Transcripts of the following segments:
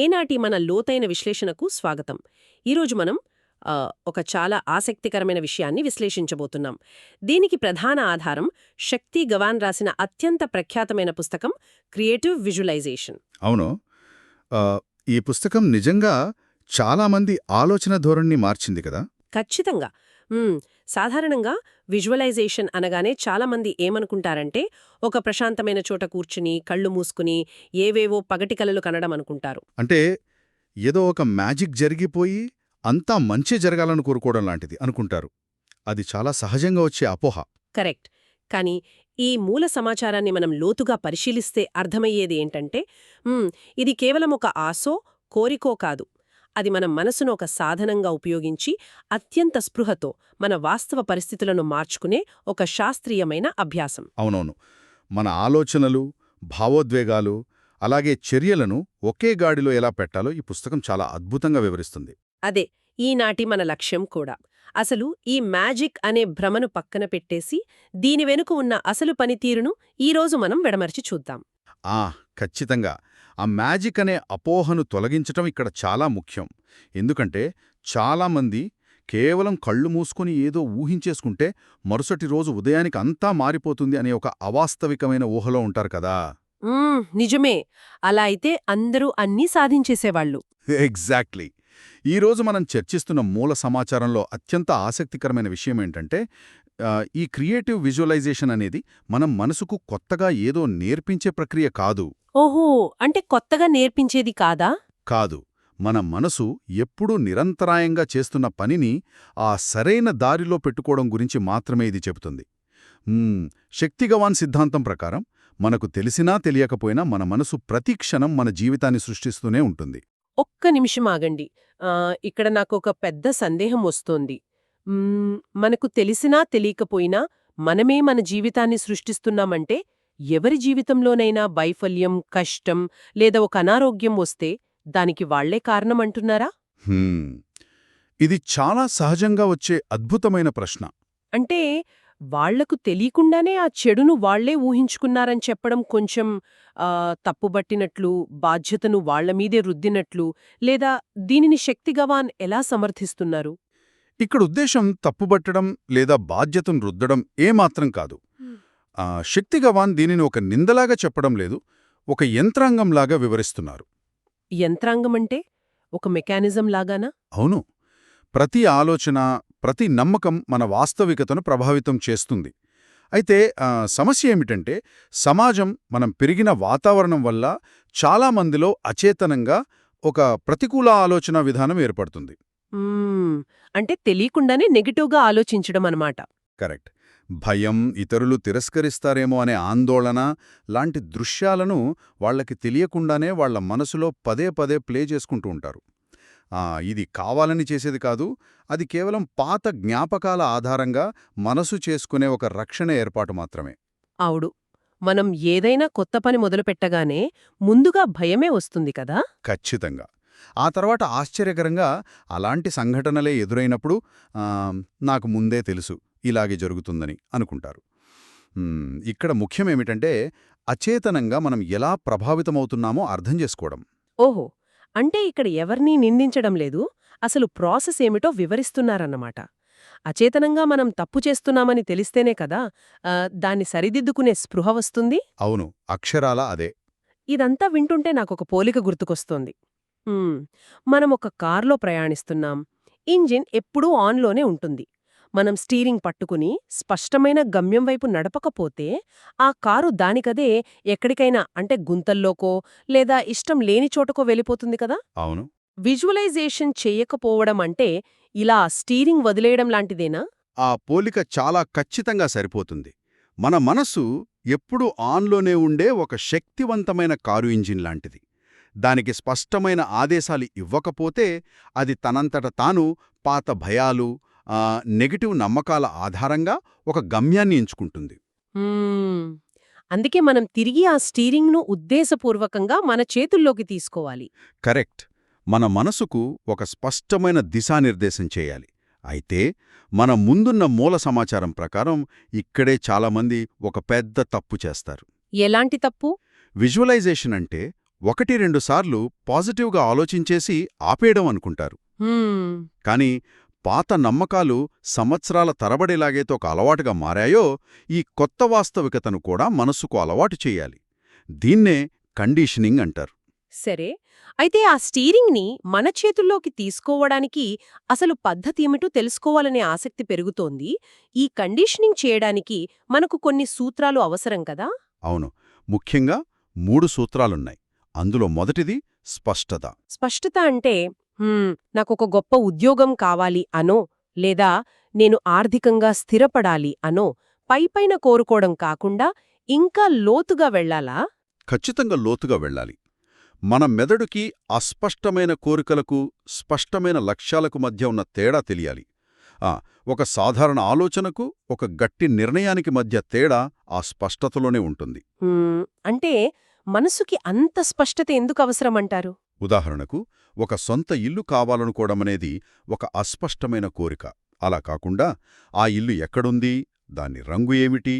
ఏనాటి మన లోతైన విశ్లేషణకు స్వాగతం. ఈరోజు మనం ఒక చాలా ఆసక్తికరమైన విషయాన్ని విశ్లేషించబోతున్నాం. దీనికి ప్రధాన ఆధారం శక్తి గవాన్ రాసిన అత్యంత ప్రఖ్యాతమైన పుస్తకం క్రియేటివ్ విజువలైజేషన్. అవును. ఆ, ఈ పుస్తకం నిజంగా చాలామంది ఆలోచన ధోరణిని మార్చింది కదా. ఖచ్చితంగా. సాధారణంగా విజువలైజేషన్ అనగానే చాలామంది ఏమనుకుంటారంటే ఒక ప్రశాంతమైన చోట కూర్చుని కళ్ళు మూసుకుని ఏవేవో పగటి కలలు కనడం అనుకుంటారు. అంటే ఏదో ఒక మ్యాజిక్ జరిగిపోయి అంతా మంచి జరగాలని కోరుకోవడం లాంటిది అనుకుంటారు. అది చాలా సహజంగా వచ్చే అపోహ. కరెక్ట్. కానీ ఈ మూల సమాచారాన్ని మనం లోతుగా పరిశీలిస్తే అర్థమయ్యేది ఏంటంటే ఇది కేవలం ఒక ఆశో కోరికో కాదు. అది మన మనసును ఒక సాధనంగా ఉపయోగించి అత్యంత స్పృహతో మన వాస్తవ పరిస్థితులను మార్చుకునే ఒక శాస్త్రీయమైన అభ్యాసం. అవునవును. మన ఆలోచనలు, భావోద్వేగాలు, అలాగే చర్యలను ఒకే గాడిలో ఎలా పెట్టాలో ఈ పుస్తకం చాలా అద్భుతంగా వివరిస్తుంది. అదే ఈనాటి మన లక్ష్యం కూడా. అసలు ఈ మ్యాజిక్ అనే భ్రమను పక్కన పెట్టేసి దీని వెనుక ఉన్న అసలు పనితీరును ఈరోజు మనం వెడమర్చి చూద్దాం. ఖచ్చితంగా. ఆ మ్యాజిక్ అనే అపోహను తొలగించటం ఇక్కడ చాలా ముఖ్యం. ఎందుకంటే చాలామంది కేవలం కళ్ళు మూసుకుని ఏదో ఊహించేసుకుంటే మరుసటి రోజు ఉదయానికి అంతా మారిపోతుంది అనే ఒక అవాస్తవికమైన ఊహలో ఉంటారు కదా. నిజమే. అలా అయితే అందరూ అన్నీ సాధించేసేవాళ్లు. ఎగ్జాక్ట్లీ. ఈరోజు మనం చర్చిస్తున్న మూల సమాచారంలో అత్యంత ఆసక్తికరమైన విషయమేంటంటే ఈ క్రియేటివ్ విజువలైజేషన్ అనేది మనం మనసుకు కొత్తగా ఏదో నేర్పించే ప్రక్రియ కాదు. ఓహో, అంటే కొత్తగా నేర్పించేది కాదా? కాదు. మన మనసు ఎప్పుడూ నిరంతరాయంగా చేస్తున్న పనిని ఆ సరైన దారిలో పెట్టుకోవడం గురించి మాత్రమే ఇది చెబుతుంది. శక్తిగవాన్ సిద్ధాంతం ప్రకారం మనకు తెలిసినా తెలియకపోయినా మన మనసు ప్రతి క్షణం మన జీవితాన్ని సృష్టిస్తూనే ఉంటుంది. ఒక్క నిమిషం ఆగండి. ఇక్కడ నాకొక పెద్ద సందేహం వస్తోంది. మనకు తెలిసినా తెలియకపోయినా మనమే మన జీవితాన్ని సృష్టిస్తున్నామంటే ఎవరి జీవితంలోనైనా వైఫల్యం, కష్టం లేదా ఒక అనారోగ్యం వస్తే దానికి వాళ్లే కారణమంటున్నారా? ఇది చాలా సహజంగా వచ్చే అద్భుతమైన ప్రశ్న. అంటే వాళ్లకు తెలియకుండానే ఆ చెడును వాళ్లే ఊహించుకున్నారని చెప్పడం కొంచెం తప్పుబట్టినట్లు, బాధ్యతను వాళ్లమీదే రుద్దినట్లు, లేదా దీనిని శక్తిగవాన్ ఎలా సమర్థిస్తున్నారు? ఇక్కడ ఉద్దేశం తప్పుబట్టడం లేదా బాధ్యతను రుద్దడం ఏమాత్రం కాదు. శక్తిగవాన్ దీనిని ఒక నిందలాగా చెప్పడం లేదు, ఒక యంత్రాంగంలాగా వివరిస్తున్నారు. యంత్రాంగమంటే ఒక మెకానిజం లాగానా? అవును. ప్రతి ఆలోచన, ప్రతి నమ్మకం మన వాస్తవికతను ప్రభావితం చేస్తుంది. అయితే సమస్య ఏమిటంటే సమాజం, మనం పెరిగిన వాతావరణం వల్ల చాలామందిలో అచేతనంగా ఒక ప్రతికూల ఆలోచన విధానం ఏర్పడుతుంది. అంటే తెలియకుండానే నెగటివ్గా ఆలోచించడం అన్నమాట. కరెక్ట్. భయం, ఇతరులు తిరస్కరిస్తారేమో అనే ఆందోళన లాంటి దృశ్యాలను వాళ్లకి తెలియకుండానే వాళ్ల మనసులో పదే పదే ప్లే చేసుకుంటూ ఉంటారు. ఇది కావాలని చేసేది కాదు, అది కేవలం పాత జ్ఞాపకాల ఆధారంగా మనసు చేసుకునే ఒక రక్షణ ఏర్పాటు మాత్రమే. అవుడు. మనం ఏదైనా కొత్త పని మొదలుపెట్టగానే ముందుగా భయమే వస్తుంది కదా? ఖచ్చితంగా. ఆ తర్వాత ఆశ్చర్యకరంగా అలాంటి సంఘటనలే ఎదురైనప్పుడు నాకు ముందే తెలుసు ఇలాగే జరుగుతుందని అనుకుంటారు. ఇక్కడ ముఖ్యమేమిటంటే అచేతనంగా మనం ఎలా ప్రభావితమవుతున్నామో అర్థం చేసుకోవడం. ఓహో, అంటే ఇక్కడ ఎవరినీ నిందించడం లేదు, అసలు ప్రాసెస్ ఏమిటో వివరిస్తున్నారన్నమాట. అచేతనంగా మనం తప్పు చేస్తున్నామని తెలిస్తేనే కదా దాన్ని సరిదిద్దుకునే స్పృహ వస్తుంది. అవును, అక్షరాలా అదే. ఇదంతా వింటుంటే నాకొక పోలిక గుర్తుకొస్తోంది. మనం ఒక కార్లో ప్రయాణిస్తున్నాం. ఇంజిన్ ఎప్పుడూ ఆన్లోనే ఉంటుంది. మనం స్టీరింగ్ పట్టుకుని స్పష్టమైన గమ్యం వైపు నడపకపోతే ఆ కారు దానికదే ఎక్కడికైనా, అంటే గుంతల్లోకో లేదా ఇష్టం లేని చోటకో వెళ్ళిపోతుంది కదా. అవును. విజువలైజేషన్ చెయ్యకపోవడం అంటే ఇలా స్టీరింగ్ వదిలేయడం లాంటిదేనా? ఆ పోలిక చాలా ఖచ్చితంగా సరిపోతుంది. మన మనసు ఎప్పుడూ ఆన్లోనే ఉండే ఒక శక్తివంతమైన కారు ఇంజిన్ లాంటిది. దానికి స్పష్టమైన ఆదేశాలు ఇవ్వకపోతే అది తనంతట తాను పాత భయాలు, నెగటివ్ నమ్మకాల ఆధారంగా ఒక గమ్యాన్ని ఎంచుకుంటుంది. అందుకే మనం తిరిగి ఆ స్టీరింగ్ను ఉద్దేశపూర్వకంగా మన చేతుల్లోకి తీసుకోవాలి. కరెక్ట్. మన మనసుకు ఒక స్పష్టమైన దిశానిర్దేశం చేయాలి. అయితే మన ముందున్న మూల సమాచారం ప్రకారం ఇక్కడే చాలామంది ఒక పెద్ద తప్పు చేస్తారు. ఎలాంటి తప్పు? విజువలైజేషన్ అంటే 1-2 సార్లు పాజిటివ్గా ఆలోచించేసి ఆపేయడం అనుకుంటారు. హ్మ్. కానీ పాత నమ్మకాలు సంవత్సరాల తరబడిలాగైతే ఒక అలవాటుగా మారాయో, ఈ కొత్త వాస్తవికతను కూడా మనసుకు అలవాటు చెయ్యాలి. దీన్నే కండీషనింగ్ అంటారు. సరే, అయితే ఆ స్టీరింగ్ని మన చేతుల్లోకి తీసుకోవడానికి అసలు పద్ధతి ఏమిటో తెలుసుకోవాలనే ఆసక్తి పెరుగుతోంది. ఈ కండీషనింగ్ చేయడానికి మనకు కొన్ని సూత్రాలు అవసరం కదా? అవును, ముఖ్యంగా 3 సూత్రాలున్నాయి. అందులో మొదటిది స్పష్టత. స్పష్టత అంటే నాకొక గొప్ప ఉద్యోగం కావాలి అనో, లేదా నేను ఆర్థికంగా స్థిరపడాలి అనో పైపైన కోరుకోవడం కాకుండా ఇంకా లోతుగా వెళ్ళాలా? ఖచ్చితంగా లోతుగా వెళ్ళాలి. మన మెదడుకి అస్పష్టమైన కోరికలకు, స్పష్టమైన లక్ష్యాలకు మధ్య ఉన్న తేడా తెలియాలి. ఒక సాధారణ ఆలోచనకు, ఒక గట్టి నిర్ణయానికి మధ్య తేడా ఆ స్పష్టతలోనే ఉంటుంది. అంటే మనసుకి అంత స్పష్టత ఎందుకు అవసరమంటారు? ఉదాహరణకు, ఒక సొంత ఇల్లు కావాలనుకోవడమనేది ఒక అస్పష్టమైన కోరిక. అలా కాకుండా, ఆ ఇల్లు ఎక్కడుంది, దాని రంగు ఏమిటి,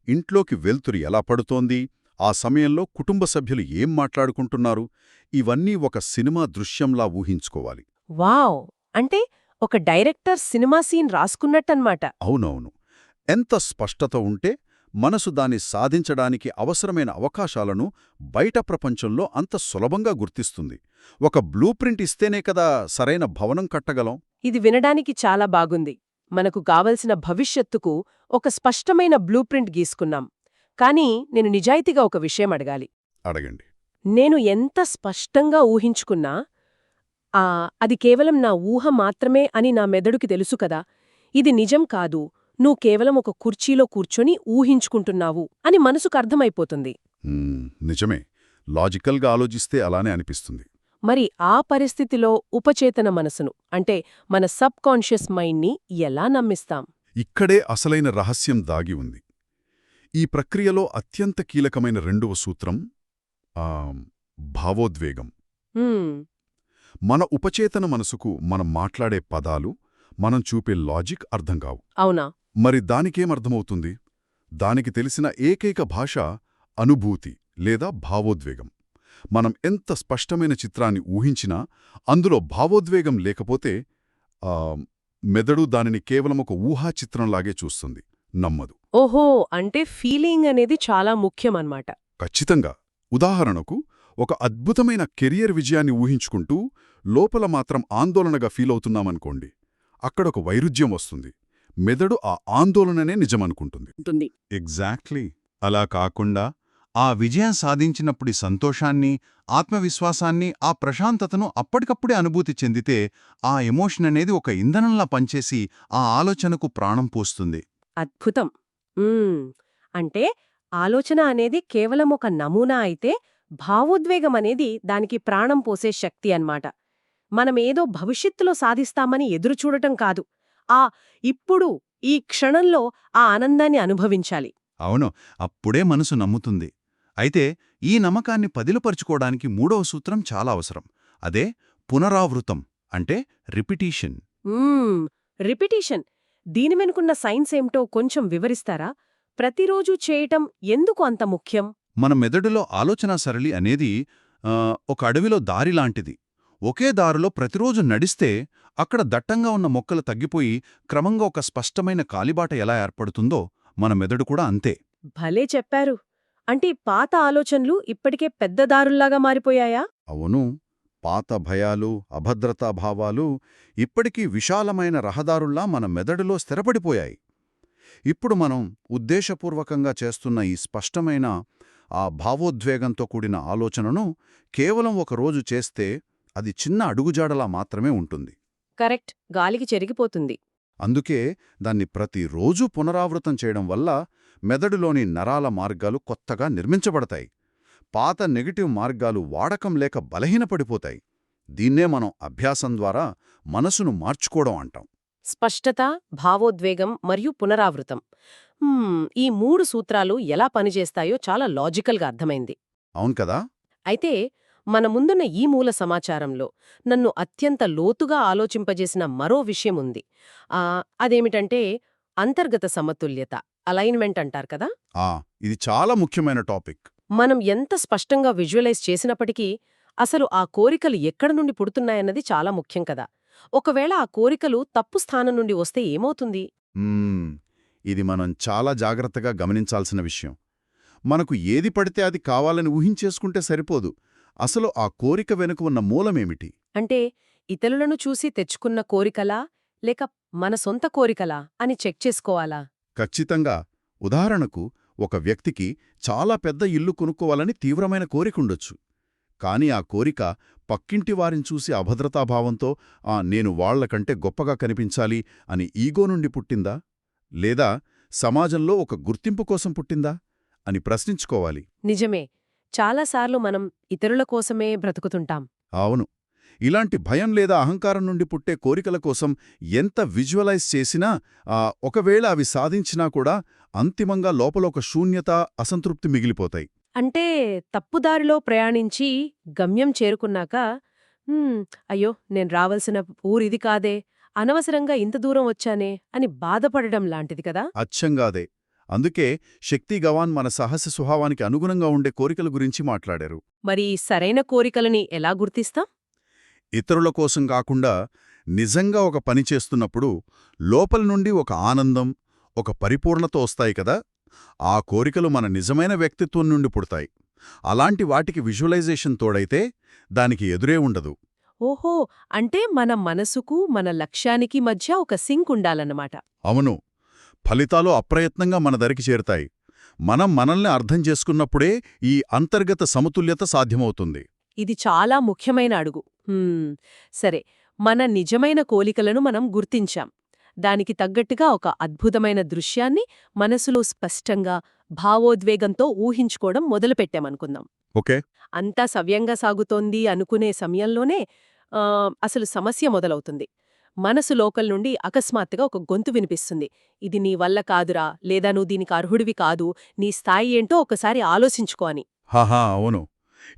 ఇంట్లోకి వెలుతురు ఎలా పడుతోంది, ఆ సమయంలో కుటుంబ సభ్యులు ఏం మాట్లాడుకుంటున్నారు, ఇవన్నీ ఒక సినిమా దృశ్యంలా ఊహించుకోవాలి. వావ్! అంటే ఒక డైరెక్టర్ సినిమా సీన్ రాసుకున్నట్టన్మాట. అవునవును. ఎంత స్పష్టత ఉంటే మనసు దాన్ని సాధించడానికి అవసరమైన అవకాశాలను బయట ప్రపంచంలో అంత సులభంగా గుర్తిస్తుంది. ఒక బ్లూ ప్రింట్ ఇస్తేనే కదా సరైన భవనం కట్టగలం. ఇది వినడానికి చాలా బాగుంది. మనకు కావలసిన భవిష్యత్తుకు ఒక స్పష్టమైన బ్లూ ప్రింట్ గీసుకున్నాం. కానీ నేను నిజాయితీగా ఒక విషయం అడగాలి. అడగండి. నేను ఎంత స్పష్టంగా ఊహించుకున్నా అది కేవలం నా ఊహ మాత్రమే అని నా మెదడుకి తెలుసు కదా. ఇది నిజం కాదు, నువ్వు కేవలం ఒక కుర్చీలో కూర్చొని ఊహించుకుంటున్నావు అని మనసుకు అర్థమైపోతుంది. నిజమే. లాజికల్గా ఆలోచిస్తే అలానే అనిపిస్తుంది. మరి ఆ పరిస్థితిలో ఉపచేతన మనసును, అంటే మన సబ్ కాన్షియస్ మైండ్ని ఎలా నమ్మిస్తాం? ఇక్కడే అసలైన రహస్యం దాగి ఉంది. ఈ ప్రక్రియలో అత్యంత కీలకమైన రెండవ సూత్రం భావోద్వేగం. హ్మ్, మన ఉపచేతన మనసుకు మనం మాట్లాడే పదాలు, మనం చూపే లాజిక్ అర్థం కావు. అవునా? మరి దానికేమర్థమవుతుంది? దానికి తెలిసిన ఏకైక భాష అనుభూతి లేదా భావోద్వేగం. మనం ఎంత స్పష్టమైన చిత్రాన్ని ఊహించినా అందులో భావోద్వేగం లేకపోతే మెదడు దానిని కేవలం ఒక ఊహా చిత్రంలాగే చూస్తుంది, నమ్మదు. ఓహో, అంటే ఫీలింగ్ అనేది చాలా ముఖ్యమన్నమాట. ఖచ్చితంగా. ఉదాహరణకు, ఒక అద్భుతమైన కెరియర్ విజయాన్ని ఊహించుకుంటూ లోపల మాత్రం ఆందోళనగా ఫీలవుతున్నామనుకోండి, అక్కడొక వైరుధ్యం వస్తుంది. మెదడు ఆ ఆందోళననే నిజమనుకుంటుంది. ఎగ్జాక్ట్లీ. అలా కాకుండా ఆ విజయం సాధించినప్పుడి సంతోషాన్ని, ఆత్మవిశ్వాసాన్ని, ఆ ప్రశాంతతను అప్పటికప్పుడే అనుభూతి చెందితే ఆ ఎమోషన్ అనేది ఒక ఇంధనంలా పనిచేసి ఆ ఆలోచనకు ప్రాణం పోస్తుంది. అద్భుతం. అంటే ఆలోచన అనేది కేవలం ఒక నమూనా అయితే, భావోద్వేగం అనేది దానికి ప్రాణం పోసే శక్తి అన్నమాట. మనమేదో భవిష్యత్తులో సాధిస్తామని ఎదురుచూడటం కాదు, ఆ ఇప్పుడు ఈ క్షణంలో ఆ ఆనందాన్ని అనుభవించాలి. అవును, అప్పుడే మనసు నమ్ముతుంది. అయితే ఈ నమ్మకాన్ని పదిలపరుచుకోవడానికి మూడవ సూత్రం చాలా అవసరం. అదే పునరావృతం, అంటే రిపిటీషన్. రిపిటీషన్. దీని వెనుకున్న సైన్స్ ఏమిటో కొంచెం వివరిస్తారా? ప్రతిరోజూ చేయటం ఎందుకు అంత ముఖ్యం? మన మెదడులో ఆలోచనా సరళి అనేది ఒక అడవిలో దారిలాంటిది. ఒకే దారిలో ప్రతిరోజు నడిస్తే అక్కడ దట్టంగా ఉన్న మొక్కలు తగ్గిపోయి క్రమంగా ఒక స్పష్టమైన కాలిబాట ఎలా ఏర్పడుతుందో మన మెదడు కూడా అంతే. భలే చెప్పారు. అంటే పాత ఆలోచనలు ఇప్పటికే పెద్ద దారుల్లాగా మారిపోయాయా? అవును, పాత భయాలు, అభద్రతాభావాలు ఇప్పటికీ విశాలమైన రహదారుల్లా మన మెదడులో స్థిరపడిపోయాయి. ఇప్పుడు మనం ఉద్దేశపూర్వకంగా చేస్తున్న ఈ స్పష్టమైన ఆ భావోద్వేగంతో కూడిన ఆలోచనను కేవలం ఒక రోజు చేస్తే అది చిన్న అడుగుజాడలా మాత్రమే ఉంటుంది. కరెక్ట్, గాలికి చెరిగిపోతుంది. అందుకే దాన్ని ప్రతిరోజూ పునరావృతం చేయడం వల్ల మెదడులోని నరాల మార్గాలు కొత్తగా నిర్మించబడతాయి. పాత నెగటివ్ మార్గాలు వాడకం లేక బలహీనపడిపోతాయి. దీన్నే మనం అభ్యాసం ద్వారా మనసును మార్చుకోవడం అంటాం. స్పష్టత, భావోద్వేగం మరియు పునరావృతం. ఈ 3 సూత్రాలు ఎలా పనిచేస్తాయో చాలా లాజికల్గా అర్థమైంది. అవును కదా? అయితే మన ముందున్న ఈ మూల సమాచారంలో నన్ను అత్యంత లోతుగా ఆలోచింపజేసిన మరో విషయం ఉంది. అదేమిటంటే అంతర్గత సమతుల్యత, అలైన్మెంట్ అంటారు కదా. ఇది చాలా ముఖ్యమైన టాపిక్. మనం ఎంత స్పష్టంగా విజువలైజ్ చేసినప్పటికీ అసలు ఆ కోరికలు ఎక్కడ నుండి పుడుతున్నాయన్నది చాలా ముఖ్యం కదా. ఒకవేళ ఆ కోరికలు తప్పు స్థానం నుండి వస్తే ఏమవుతుంది? మ్మ్. ఇది మనం చాలా జాగ్రత్తగా గమనించాల్సిన విషయం. మనకు ఏది పడితే అది కావాలని ఊహించేసుకుంటే సరిపోదు. అసలు ఆ కోరిక వెనుక ఉన్న మూలమేమిటి? అంటే ఇతరులను చూసి తెచ్చుకున్న కోరికలా లేక మన సొంత కోరికలా అని చెక్ చేసుకోవాలా? ఖచ్చితంగా. ఉదాహరణకు, ఒక వ్యక్తికి చాలా పెద్ద ఇల్లు కొనుక్కోవాలని తీవ్రమైన కోరికుండొచ్చు. కాని ఆ కోరిక పక్కింటి వారిని చూసి అభద్రతాభావంతో నేను వాళ్లకంటే గొప్పగా కనిపించాలి అని ఈగో నుండి పుట్టిందా? లేదా సమాజంలో ఒక గుర్తింపు కోసం పుట్టిందా అని ప్రశ్నించుకోవాలి. నిజమే. చాలాసార్లు మనం ఇతరుల కోసమే బ్రతుకుతుంటాం. అవును. ఇలాంటి భయం లేదా అహంకారం నుండి పుట్టే కోరికల కోసం ఎంత విజువలైజ్ చేసినా, ఒకవేళ అవి సాధించినా కూడా అంతిమంగా లోపల ఒక శూన్యత, అసంతృప్తి మిగిలిపోతాయి. అంటే తప్పుదారిలో ప్రయాణించి గమ్యం చేరుకున్నాక అయ్యో నేను రావలసిన ఊరిది కాదే, అనవసరంగా ఇంత దూరం వచ్చానే అని బాధపడడం లాంటిది కదా. అచ్చంగాదే. అందుకే శక్తి గవాన్ మన సాహస స్వభావానికి అనుగుణంగా ఉండే కోరికల గురించి మాట్లాడారు. మరి సరైన కోరికలని ఎలా గుర్తిస్తాం? ఇతరుల కోసం కాకుండా నిజంగా ఒక పని చేస్తున్నప్పుడు లోపల నుండి ఒక ఆనందం, ఒక పరిపూర్ణత వస్తాయి కదా, ఆ కోరికలు మన నిజమైన వ్యక్తిత్వం నుండి పుడతాయి. అలాంటి వాటికి విజువలైజేషన్ తోడైతే దానికి ఎదురే ఉండదు. ఓహో, అంటే మన మనసుకు మన లక్ష్యానికి మధ్య ఒక సింక్ ఉండాలన్నమాట. అవును. ఫలితాలు అప్రయత్నంగా మన దరికి చేరుతాయి. మనం మనల్ని అర్థం చేసుకున్నప్పుడే ఈ అంతర్గత సమతుల్యత సాధ్యమవుతుంది. ఇది చాలా ముఖ్యమైన అడుగు. సరే, మన నిజమైన కోరికలను మనం గుర్తించాం. దానికి తగ్గట్టుగా ఒక అద్భుతమైన దృశ్యాన్ని మనసులో స్పష్టంగా, భావోద్వేగంతో ఊహించుకోవడం మొదలుపెట్టామనుకుందాం. ఓకే. అంతా సవ్యంగా సాగుతోంది అనుకునే సమయంలోనే అసలు సమస్య మొదలవుతుంది. మనసు లోకల్ నుండి అకస్మాత్తుగా ఒక గొంతు వినిపిస్తుంది. ఇది నీ వల్ల కాదురా, లేదా నువ్వు దీనికి అర్హుడివి కాదు, నీ స్థాయి ఏంటో ఒకసారి ఆలోచించుకో అని. హాహా, అవును.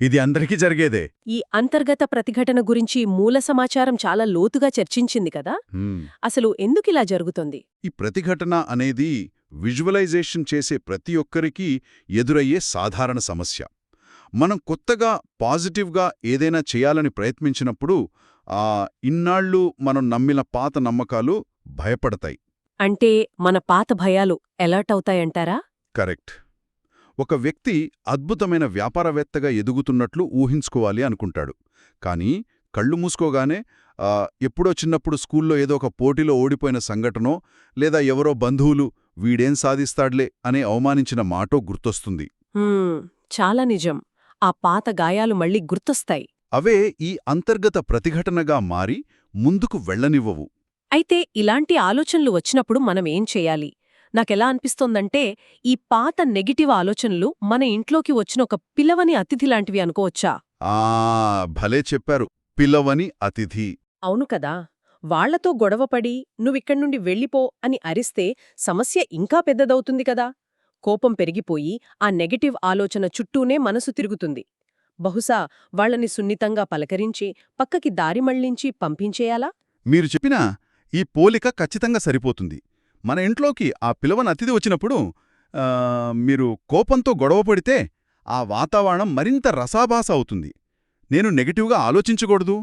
ఇది అందరికీ జరిగేదే. ఈ అంతర్గత ప్రతిఘటన గురించి మూల సమాచారం చాలా లోతుగా చర్చించింది కదా. అసలు ఎందుకిలా జరుగుతుంది? ఈ ప్రతిఘటన అనేది విజువలైజేషన్ చేసే ప్రతి ఒక్కరికీ ఎదురయ్యే సాధారణ సమస్య. మనం కొత్తగా పాజిటివ్గా ఏదైనా చేయాలని ప్రయత్నించినప్పుడు ఇన్నాళ్ళు మనం నమ్మిన పాత నమ్మకాలు భయపడతాయి. అంటే మన పాత భయాలు ఎలర్ట్ అవుతాయంటారా? కరెక్ట్. ఒక వ్యక్తి అద్భుతమైన వ్యాపారవేత్తగా ఎదుగుతున్నట్లు ఊహించుకోవాలి అనుకుంటాడు. కానీ కళ్ళు మూసుకోగానే ఎప్పుడో చిన్నప్పుడు స్కూల్లో ఏదో ఒక పోటీలో ఓడిపోయిన సంఘటనో, లేదా ఎవరో బంధువులు వీడేం సాధిస్తాడ్లే అనే అవమానించిన మాటో గుర్తొస్తుంది. చాలా నిజం. ఆ పాత గాయాలు మళ్ళీ గుర్తొస్తాయి. అవే ఈ అంతర్గత ప్రతిఘటనగా మారి ముందుకు వెళ్లనివ్వవు. అయితే ఇలాంటి ఆలోచనలు వచ్చినప్పుడు మనమేం చేయాలి? నాకెలా అనిపిస్తోందంటే, ఈ పాత నెగిటివ్ ఆలోచనలు మన ఇంట్లోకి వచ్చిన ఒక పిలవని అతిథిలాంటివి అనుకోవచ్చా? భలే చెప్పారు. పిలవని అతిథి. అవును కదా. వాళ్లతో గొడవపడి నువ్విక్కడ్నుండి వెళ్ళిపో అని అరిస్తే సమస్య ఇంకా పెద్దదవుతుంది కదా. కోపం పెరిగిపోయి ఆ నెగటివ్ ఆలోచన చుట్టూనే మనసు తిరుగుతుంది. బహుశా వాళ్లని సున్నితంగా పలకరించి పక్కకి దారి మళ్లించి పంపించేయాలా? మీరు చెప్పినా ఈ పోలిక ఖచ్చితంగా సరిపోతుంది. మన ఇంట్లోకి ఆ పిలవని అతిథి వచ్చినప్పుడు మీరు కోపంతో గొడవపడితే ఆ వాతావరణం మరింత రసాభాస అవుతుంది. నేను నెగటివ్గా ఆలోచించకూడదు,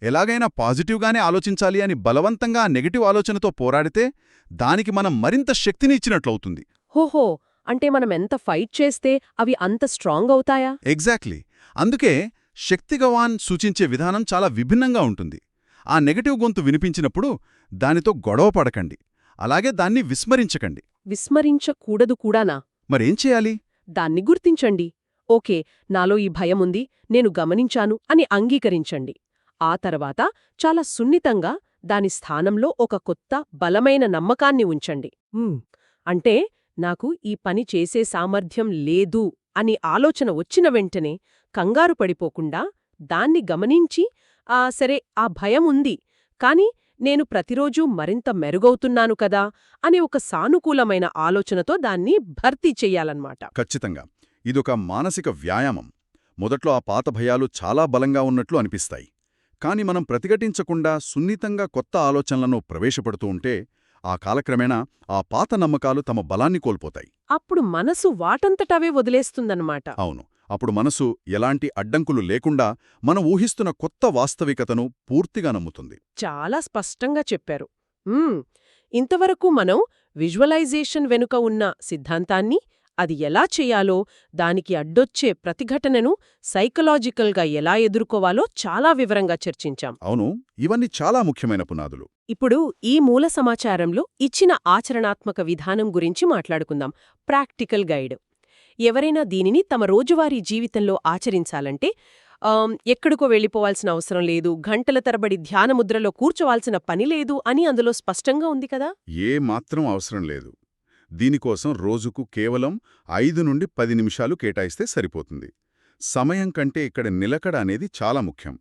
ఎలాగైనా పాజిటివ్గానే ఆలోచించాలి అని బలవంతంగా ఆ నెగటివ్ ఆలోచనతో పోరాడితే దానికి మనం మరింత శక్తిని ఇచ్చినట్లవుతుంది. హోహో, అంటే మనమెంత ఫైట్ చేస్తే అవి అంత స్ట్రాంగ్ అవుతాయా? ఎగ్జాక్ట్లీ. అందుకే శక్తిగవాన్ సూచించే విధానం చాలా విభిన్నంగా ఉంటుంది. ఆ నెగటివ్ గొంతు వినిపించినప్పుడు దానితో గొడవ పడకండి, అలాగే దాన్ని విస్మరించకండి. విస్మరించకూడదు కూడానా? మరేం చేయాలి? దాన్ని గుర్తించండి. ఓకే, నాలో ఈ భయముంది, నేను గమనించాను అని అంగీకరించండి. ఆ తర్వాత చాలా సున్నితంగా దాని స్థానంలో ఒక కొత్త బలమైన నమ్మకాన్ని ఉంచండి. అంటే నాకు ఈ పని చేసే సామర్థ్యం లేదు అని ఆలోచన వచ్చిన వెంటనే కంగారు పడిపోకుండా దాన్ని గమనించి సరే ఆ భయం ఉంది, కాని నేను ప్రతిరోజూ మరింత మెరుగవుతున్నాను కదా అని ఒక సానుకూలమైన ఆలోచనతో దాన్ని భర్తీ చెయ్యాలన్నమాట. ఖచ్చితంగా. ఇదొక మానసిక వ్యాయామం. మొదట్లో ఆ పాత భయాలు చాలా బలంగా ఉన్నట్లు అనిపిస్తాయి. కాని మనం ప్రతిఘటించకుండా సున్నితంగా కొత్త ఆలోచనలను ప్రవేశపెడుతూ ఉంటే ఆ కాలక్రమేణా ఆ పాత నమ్మకాలు తమ బలాన్ని కోల్పోతాయి. అప్పుడు మనసు వాటంతటవే వదిలేస్తుందన్నమాట. అవును. అప్పుడు మనసు ఎలాంటి అడ్డంకులు లేకుండా మనం ఊహిస్తున్న కొత్త వాస్తవికతను పూర్తిగా నమ్ముతుంది. చాలా స్పష్టంగా చెప్పారు. ఇంతవరకు మనం విజువలైజేషన్ వెనుక ఉన్న సిద్ధాంతాన్ని, అది ఎలా చేయాలో, దానికి అడ్డొచ్చే ప్రతిఘటనను సైకలాజికల్గా ఎలా ఎదుర్కోవాలో చాలా వివరంగా చర్చించాం. అవును, ఇవన్నీ చాలా ముఖ్యమైన పునాదులు. ఇప్పుడు ఈ మూల సమాచారంలో ఇచ్చిన ఆచరణాత్మక విధానం గురించి మాట్లాడుకుందాం. Practical guide. ఎవరైనా దీనిని తమ రోజువారీ జీవితంలో ఆచరించాలంటే ఎక్కడికో వెళ్ళిపోవాల్సిన అవసరం లేదు, గంటల తరబడి ధ్యానముద్రలో కూర్చోవాల్సిన పని లేదు అని అందులో స్పష్టంగా ఉంది కదా? ఏ మాత్రం అవసరం లేదు. దీనికోసం రోజుకు కేవలం 5 నుండి 10 నిమిషాలు కేటాయిస్తే సరిపోతుంది. సమయం కంటే ఇక్కడ నిలకడ అనేది చాలా ముఖ్యం.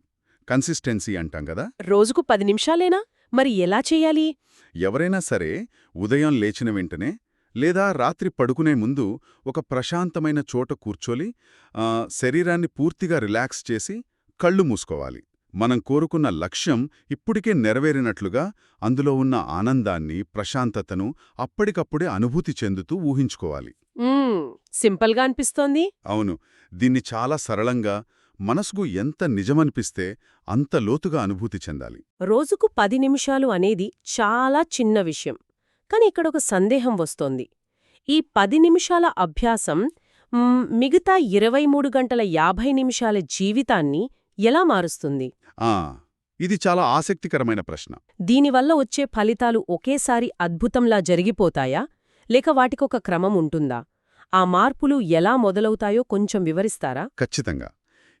కన్సిస్టెన్సీ అంటాం కదా. రోజుకు 10 నిమిషాలేనా? మరి ఎలా చెయ్యాలి? ఎవరైనా సరే ఉదయం లేచిన వెంటనే లేదా రాత్రి పడుకునే ముందు ఒక ప్రశాంతమైన చోట కూర్చోలి, శరీరాన్ని పూర్తిగా రిలాక్స్ చేసి కళ్ళు మూసుకోవాలి. మనం కోరుకున్న లక్ష్యం ఇప్పటికే నెరవేరినట్లుగా అందులో ఉన్న ఆనందాన్ని, ప్రశాంతతను అప్పటికప్పుడే అనుభూతి చెందుతూ ఊహించుకోవాలి. సింపుల్గా అనిపిస్తోంది. అవును, దీన్ని చాలా సరళంగా, మనసుకు ఎంత నిజమనిపిస్తే అంత లోతుగా అనుభూతి చెందాలి. రోజుకు 10 నిమిషాలు అనేది చాలా చిన్న విషయం. కాని ఇక్కడొక సందేహం వస్తోంది. ఈ 10 నిమిషాల అభ్యాసం మిగతా 23 గంటల 50 నిమిషాల జీవితాన్ని ఎలా మారుస్తుంది? ఇది చాలా ఆసక్తికరమైన ప్రశ్న. దీనివల్ల వచ్చే ఫలితాలు ఒకేసారి అద్భుతంలా జరిగిపోతాయా? లేక వాటికొక క్రమం ఉంటుందా? ఆ మార్పులు ఎలా మొదలవుతాయో కొంచెం వివరిస్తారా? ఖచ్చితంగా.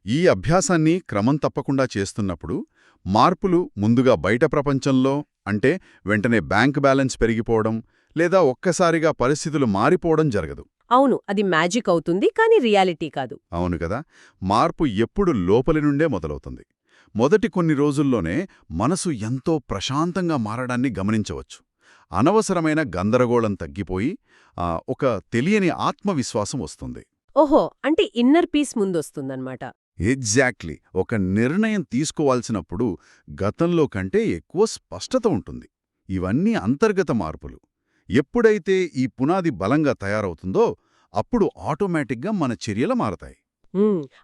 ఈ అభ్యాసాన్ని క్రమం తప్పకుండా చేస్తున్నప్పుడు మార్పులు ముందుగా బయట ప్రపంచంలో, అంటే వెంటనే బ్యాంక్ బ్యాలెన్స్ పెరిగిపోవడం లేదా ఒక్కసారిగా పరిస్థితులు మారిపోవడం జరగదు. అవును, అది మ్యాజిక్ అవుతుంది, కానీ రియాలిటీ కాదు. అవును కదా. మార్పు ఎప్పుడు లోపలి నుండే మొదలవుతుంది. మొదటి కొన్ని రోజుల్లోనే మనసు ఎంతో ప్రశాంతంగా మారడాన్ని గమనించవచ్చు. అనవసరమైన గందరగోళం తగ్గిపోయి ఒక తెలియని ఆత్మవిశ్వాసం వస్తుంది. ఓహో, అంటే ఇన్నర్ పీస్ ముందొస్తుందన్నమాట. ఎగ్జాక్ట్లీ. ఒక నిర్ణయం తీసుకోవాల్సినప్పుడు గతంలో కంటే ఎక్కువ స్పష్టత ఉంటుంది. ఇవన్నీ అంతర్గత మార్పులు. ఎప్పుడైతే ఈ పునాది బలంగా తయారవుతుందో అప్పుడు ఆటోమేటిక్గా మన చర్యలు మారతాయి.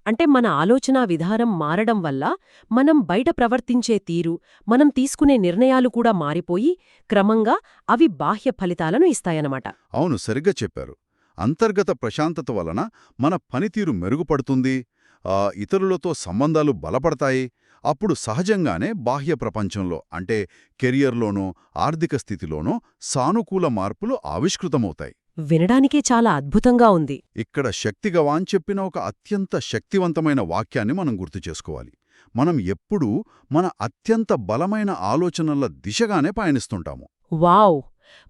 అంటే మన ఆలోచనా విధానం మారడం వల్ల మనం బయట ప్రవర్తించే తీరు, మనం తీసుకునే నిర్ణయాలు కూడా మారిపోయి క్రమంగా అవి బాహ్య ఫలితాలను ఇస్తాయన్నమాట. అవును, సరిగ్గా చెప్పారు. అంతర్గత ప్రశాంతత వలన మన పనితీరు మెరుగుపడుతుంది, ఇతరులతో సంబంధాలు బలపడతాయి. అప్పుడు సహజంగానే బాహ్య ప్రపంచంలో, అంటే కెరియర్లోనో ఆర్థిక స్థితిలోనో సానుకూల మార్పులు ఆవిష్కృతమవుతాయి. వినడానికే చాలా అద్భుతంగా ఉంది. ఇక్కడ శక్తిగవాన్ చెప్పిన ఒక అత్యంత శక్తివంతమైన వాక్యాన్ని మనం గుర్తు చేసుకోవాలి. మనం ఎప్పుడూ మన అత్యంత బలమైన ఆలోచనల దిశగానే పయనిస్తుంటాము. వావ్!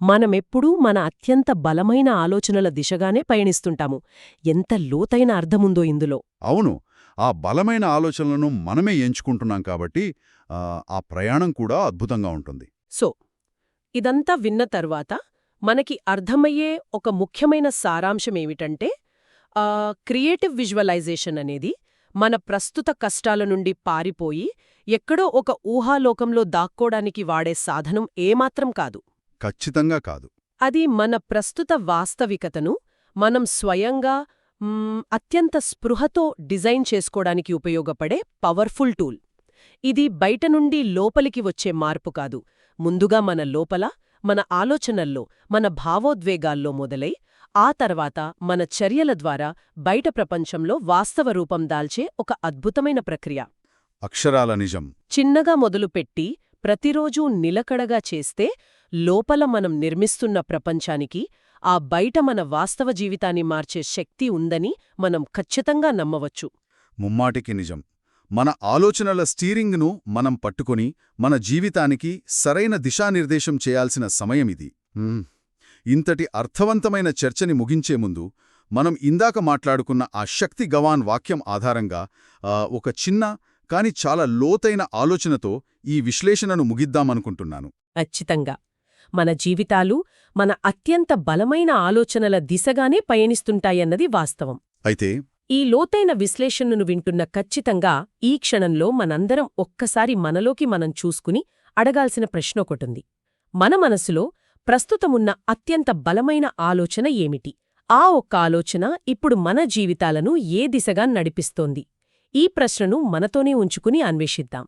మనమెప్పుడూ మన అత్యంత బలమైన ఆలోచనల దిశగానే పయనిస్తుంటాము. ఎంత లోతైన అర్థముందో ఇందులో. అవును, ఆ బలమైన ఆలోచనలను మనమే ఎంచుకుంటున్నాం కాబట్టి ఆ ప్రయాణం కూడా అద్భుతంగా ఉంటుంది. సో, ఇదంతా విన్న తర్వాత మనకి అర్థమయ్యే ఒక ముఖ్యమైన సారాంశమేమిటంటే, క్రియేటివ్ విజువలైజేషన్ అనేది మన ప్రస్తుత కష్టాల నుండి పారిపోయి ఎక్కడో ఒక ఊహాలోకంలో దాక్కోడానికి వాడే సాధనం ఏమాత్రం కాదు. ఖచ్చితంగా కాదు. అది మన ప్రస్తుత వాస్తవికతను మనం స్వయంగా అత్యంత స్పృహతో డిజైన్ చేసుకోవడానికి ఉపయోగపడే పవర్ఫుల్ టూల్. ఇది బయట నుండి లోపలికి వచ్చే మార్పు కాదు, ముందుగా మన లోపల, మన ఆలోచనల్లో, మన భావోద్వేగాల్లో మొదలై ఆ తర్వాత మన చర్యల ద్వారా బయట ప్రపంచంలో వాస్తవ రూపం దాల్చే ఒక అద్భుతమైన ప్రక్రియ. అక్షరాల నిజం. చిన్నగా మొదలుపెట్టి ప్రతిరోజూ నిలకడగా చేస్తే లోపల మనం నిర్మిస్తున్న ప్రపంచానికి ఆ బయట మన వాస్తవ జీవితాన్ని మార్చే శక్తి ఉందని మనం ఖచ్చితంగా నమ్మవచ్చు. ముమ్మాటికి నిజం. మన ఆలోచనల స్టీరింగ్ను మనం పట్టుకొని మన జీవితానికి సరైన దిశానిర్దేశం చేయాల్సిన సమయమిది. ఇంతటి అర్థవంతమైన చర్చని ముగించే ముందు మనం ఇందాక మాట్లాడుకున్న ఆ శక్తి గవాన్ వాక్యం ఆధారంగా ఒక చిన్న కాని చాలా లోతైన ఆలోచనతో ఈ విశ్లేషణను ముగిద్దామనుకుంటున్నాను. ఖచ్చితంగా. మన జీవితాలు మన అత్యంత బలమైన ఆలోచనల దిశగానే పయనిస్తుంటాయన్నది వాస్తవం. అయితే ఈ లోతైన విశ్లేషణను వింటున్న ఖచ్చితంగా ఈ క్షణంలో మనందరం ఒక్కసారి మనలోకి మనం చూసుకుని అడగాల్సిన ప్రశ్నొకటుంది. మన మనసులో ప్రస్తుతమున్న అత్యంత బలమైన ఆలోచన ఏమిటి? ఆ ఒక్క ఆలోచన ఇప్పుడు మన జీవితాలను ఏ దిశగా నడిపిస్తోంది? ఈ ప్రశ్నను మనతోనే ఉంచుకుని అన్వేషిద్దాం.